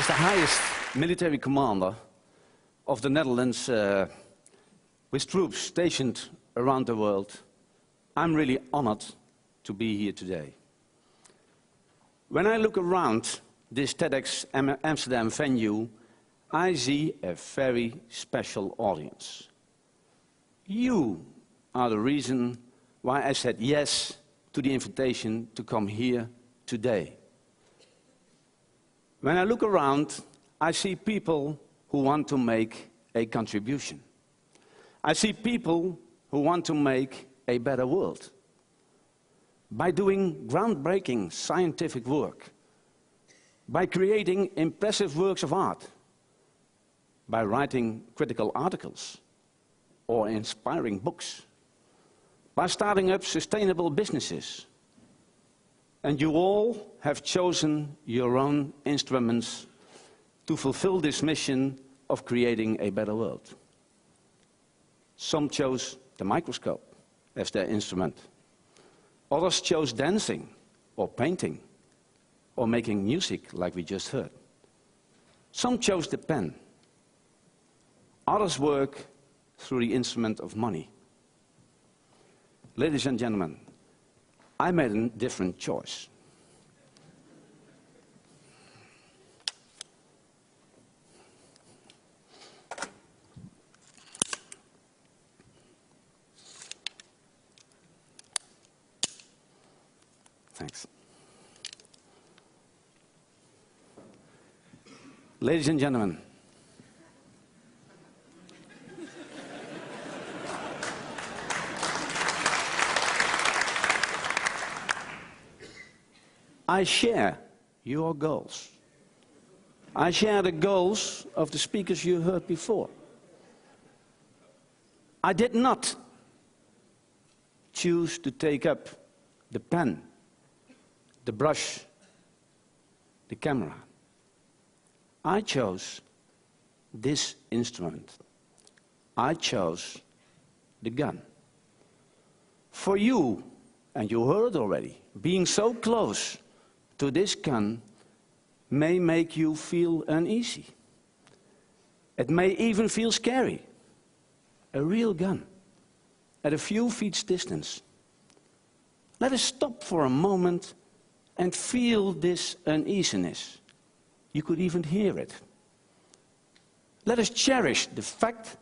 the highest military commander of the Netherlands, with troops stationed around the world, I'm really honored to be here today. When I look around this TEDx Amsterdam venue, I see a very special audience. You are the reason why I said yes to the invitation to come here today. When I look around, I see people who want to make a contribution. I see people who want to make a better world by doing groundbreaking scientific work, by creating impressive works of art, by writing critical articles or inspiring books, by starting up sustainable businesses. And you all have chosen your own instruments to fulfill this mission of creating a better world. Some chose the microscope as their instrument. Others chose dancing or painting or making music like we just heard. Some chose the pen. Others work through the instrument of money. Ladies and gentlemen, I made a different choice. Thanks. Ladies and gentlemen, I share your goals. I share the goals of the speakers you heard before. I did not choose to take up the pen, the brush, the camera. I chose this instrument. I chose the gun. For you, and you heard already, being so close to this gun may make you feel uneasy. It may even feel scary. A real gun, at a few feet distance. Let us stop for a moment and feel this uneasiness. You could even hear it. Let us cherish the fact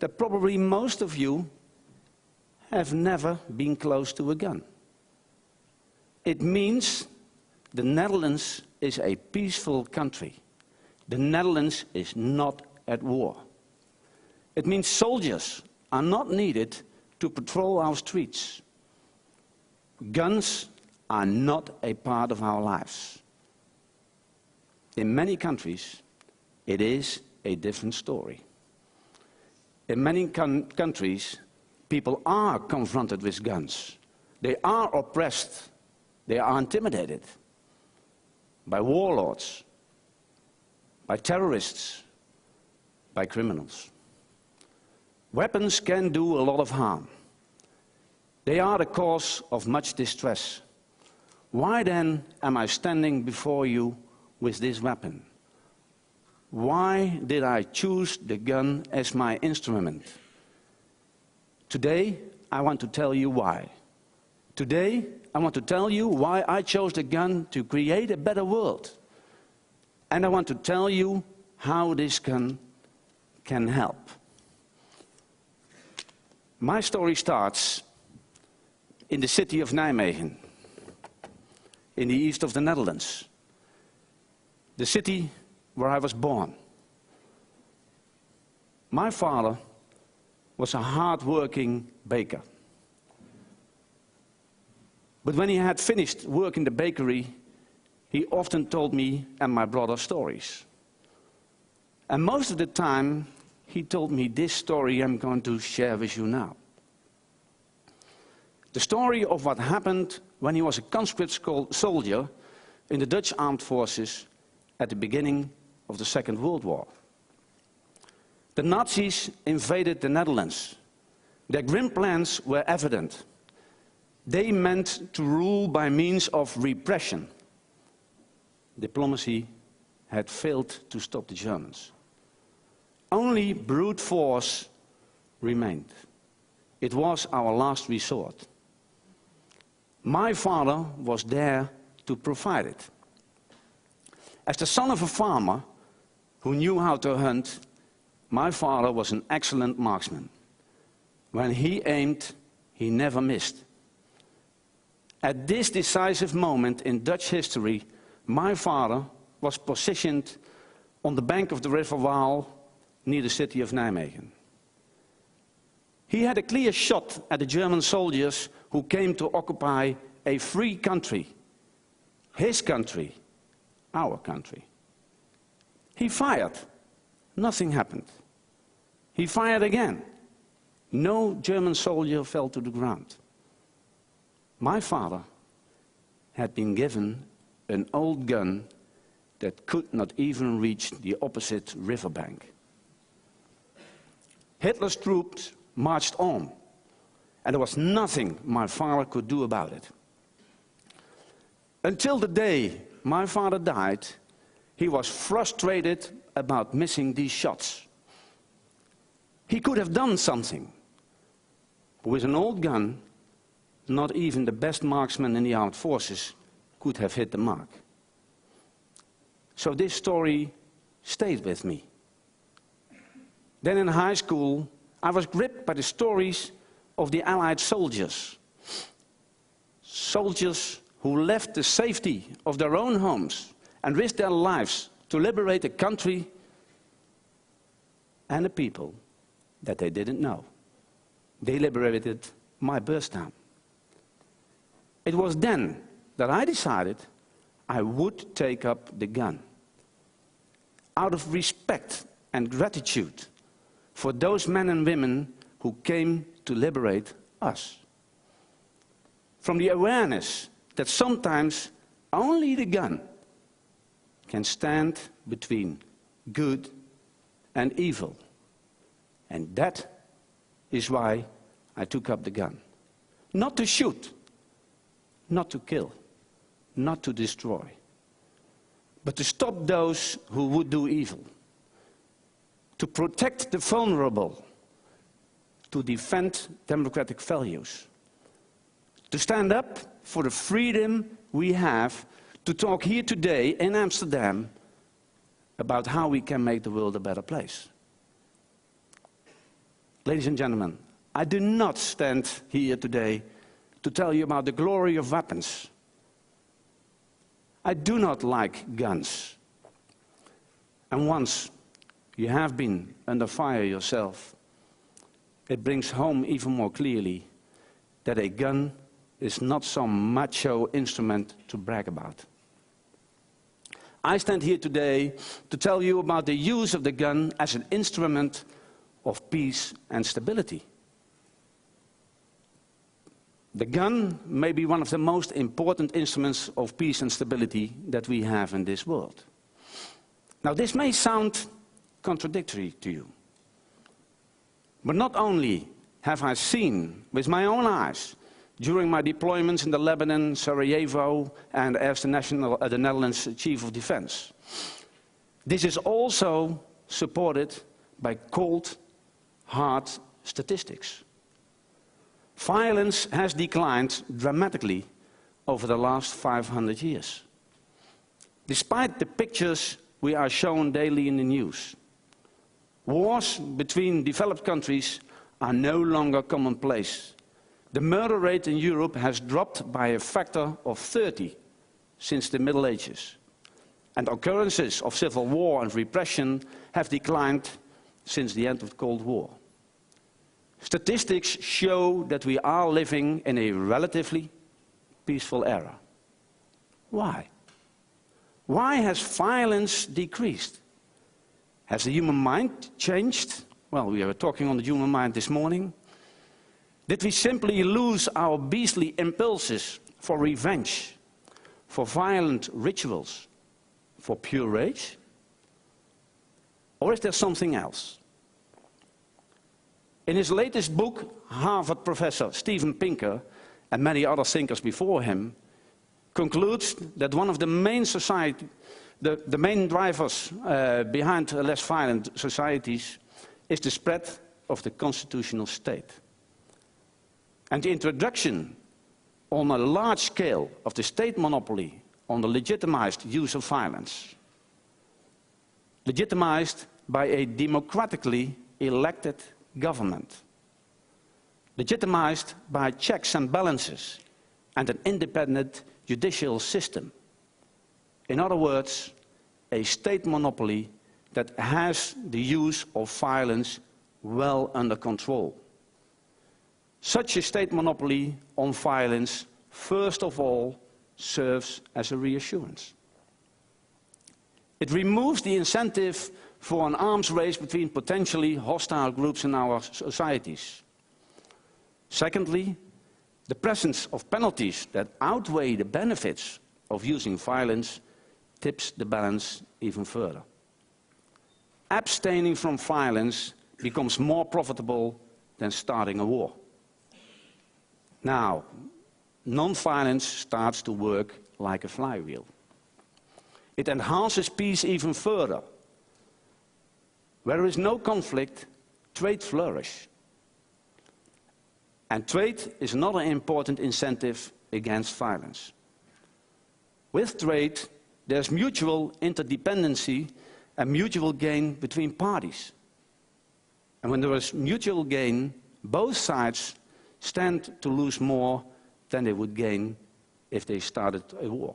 that probably most of you have never been close to a gun. It means the Netherlands is a peaceful country. The Netherlands is not at war. It means soldiers are not needed to patrol our streets. Guns are not a part of our lives. In many countries, it is a different story. In many countries, people are confronted with guns. They are oppressed. They are intimidated by warlords, by terrorists, by criminals. Weapons can do a lot of harm. They are the cause of much distress. Why then am I standing before you with this weapon? Why did I choose the gun as my instrument? Today, I want to tell you why. Today, I want to tell you why I chose the gun to create a better world. And I want to tell you how this gun can help. My story starts in the city of Nijmegen, in the east of the Netherlands, the city where I was born. My father was a hard-working baker. But when he had finished work in the bakery, he often told me and my brother stories. And most of the time, he told me this story I'm going to share with you now. The story of what happened when he was a conscript soldier in the Dutch armed forces at the beginning of the Second World War. The Nazis invaded the Netherlands. Their grim plans were evident. They meant to rule by means of repression. Diplomacy had failed to stop the Germans. Only brute force remained. It was our last resort. My father was there to provide it. As the son of a farmer who knew how to hunt, my father was an excellent marksman. When he aimed, he never missed. At this decisive moment in Dutch history, my father was positioned on the bank of the river Waal near the city of Nijmegen. He had a clear shot at the German soldiers who came to occupy a free country. His country, our country. He fired. Nothing happened. He fired again. No German soldier fell to the ground. My father had been given an old gun that could not even reach the opposite riverbank. Hitler's troops marched on, and there was nothing my father could do about it. Until the day my father died, he was frustrated about missing these shots. He could have done something. With an old gun, not even the best marksman in the armed forces could have hit the mark. So this story stayed with me. Then in high school, I was gripped by the stories of the Allied soldiers. Soldiers who left the safety of their own homes and risked their lives to liberate a country and a people that they didn't know. They liberated my birth town. It was then that I decided I would take up the gun. Out of respect and gratitude for those men and women who came to liberate us. From the awareness that sometimes only the gun can stand between good and evil. And that is why I took up the gun. Not to shoot, not to kill, not to destroy, but to stop those who would do evil, to protect the vulnerable, to defend democratic values, to stand up for the freedom we have to talk here today in Amsterdam about how we can make the world a better place. Ladies and gentlemen, I do not stand here today to tell you about the glory of weapons. I do not like guns. And once you have been under fire yourself, it brings home even more clearly that a gun is not some macho instrument to brag about. I stand here today to tell you about the use of the gun as an instrument of peace and stability. The gun may be one of the most important instruments of peace and stability that we have in this world. Now, this may sound contradictory to you, but not only have I seen with my own eyes during my deployments in the Lebanon, Sarajevo, and as the Netherlands Chief of Defense. This is also supported by cold, hard statistics. Violence has declined dramatically over the last 500 years. Despite the pictures we are shown daily in the news, wars between developed countries are no longer commonplace. The murder rate in Europe has dropped by a factor of 30 since the Middle Ages. And occurrences of civil war and repression have declined since the end of the Cold War. Statistics show that we are living in a relatively peaceful era. Why? Why has violence decreased? Has the human mind changed? Well, we were talking on the human mind this morning. Did we simply lose our beastly impulses for revenge, for violent rituals, for pure rage? Or is there something else? In his latest book, Harvard professor Steven Pinker, and many other thinkers before him, concludes that one of the main the main drivers behind less violent societies is the spread of the constitutional state. And the introduction on a large scale of the state monopoly on the legitimized use of violence, legitimized by a democratically elected government, legitimized by checks and balances and an independent judicial system. In other words, a state monopoly that has the use of violence well under control. Such a state monopoly on violence, first of all, serves as a reassurance. It removes the incentive for an arms race between potentially hostile groups in our societies. Secondly, the presence of penalties that outweigh the benefits of using violence tips the balance even further. Abstaining from violence becomes more profitable than starting a war. Now, non-violence starts to work like a flywheel. It enhances peace even further. Where there is no conflict, trade flourishes. And trade is another important incentive against violence. With trade, there's mutual interdependency and mutual gain between parties. And when there is mutual gain, both sides stand to lose more than they would gain if they started a war.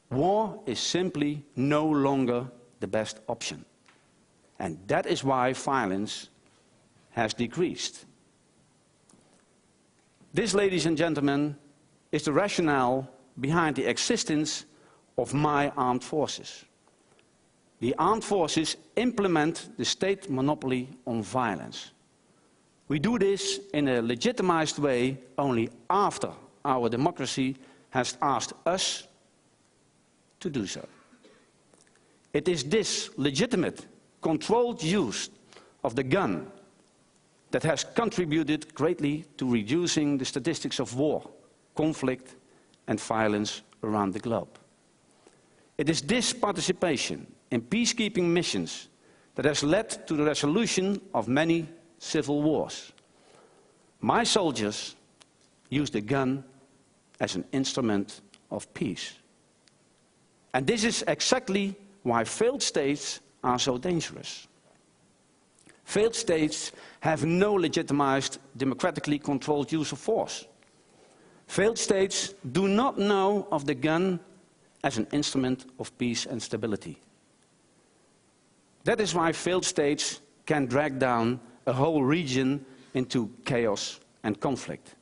War is simply no longer the best option. And that is why violence has decreased. This, ladies and gentlemen, is the rationale behind the existence of my armed forces. The armed forces implement the state monopoly on violence. We do this in a legitimized way only after our democracy has asked us to do so. It is this legitimate, controlled use of the gun that has contributed greatly to reducing the statistics of war, conflict and violence around the globe. It is this participation in peacekeeping missions that has led to the resolution of many civil wars. My soldiers use the gun as an instrument of peace. And this is exactly why failed states are so dangerous. Failed states have no legitimized, democratically controlled use of force. Failed states do not know of the gun as an instrument of peace and stability. That is why failed states can drag down a whole region into chaos and conflict.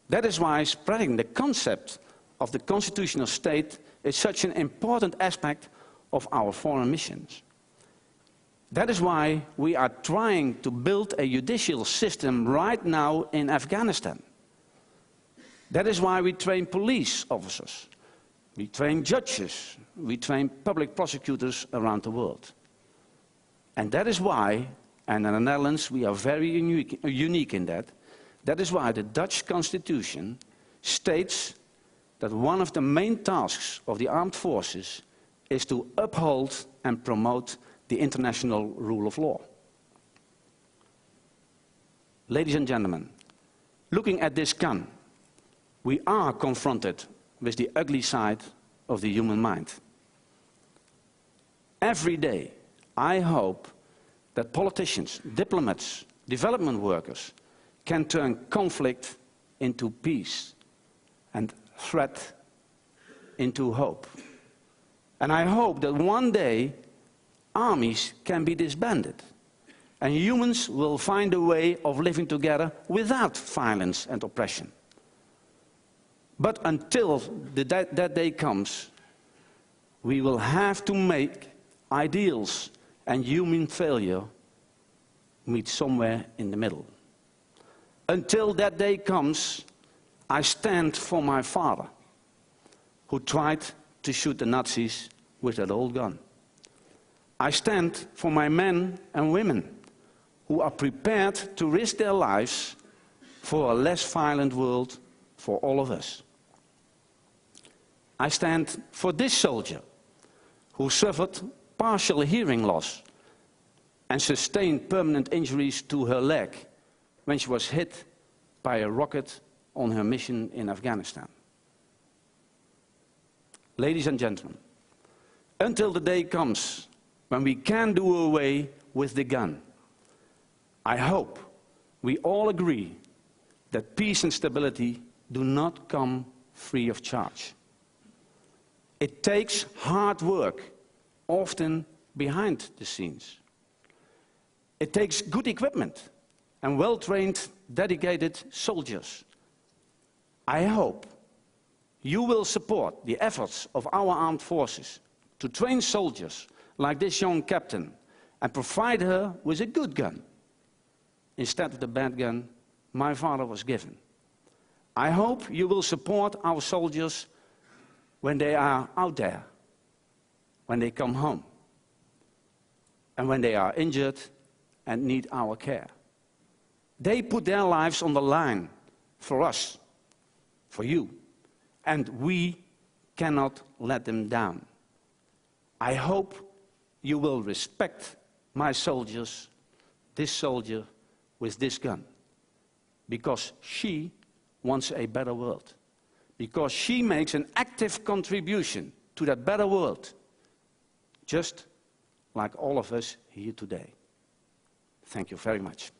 That is why spreading the concept of the constitutional state is such an important aspect of our foreign missions. That is why we are trying to build a judicial system right now in Afghanistan. That is why we train police officers, we train judges, we train public prosecutors around the world. And that is why, and in the Netherlands we are very unique in that, that is why the Dutch Constitution states that one of the main tasks of the armed forces is to uphold and promote the international rule of law. Ladies and gentlemen, looking at this gun, we are confronted with the ugly side of the human mind. Every day, I hope that politicians, diplomats, development workers can turn conflict into peace and threat into hope. And I hope that one day armies can be disbanded and humans will find a way of living together without violence and oppression. But until that day comes, we will have to make ideals and human failure meet somewhere in the middle. Until that day comes, I stand for my father, who tried to shoot the Nazis with that old gun. I stand for my men and women who are prepared to risk their lives for a less violent world for all of us. I stand for this soldier who suffered partial hearing loss and sustained permanent injuries to her leg when she was hit by a rocket on her mission in Afghanistan. Ladies and gentlemen, until the day comes when we can do away with the gun, I hope we all agree that peace and stability do not come free of charge. It takes hard work, often behind the scenes. It takes good equipment and well-trained, dedicated soldiers. I hope you will support the efforts of our armed forces to train soldiers like this young captain and provide her with a good gun instead of the bad gun my father was given. I hope you will support our soldiers when they are out there, when they come home, and when they are injured and need our care. They put their lives on the line for us, for you, and we cannot let them down. I hope you will respect my soldiers, this soldier with this gun, because she wants a better world, because she makes an active contribution to that better world, just like all of us here today. Thank you very much.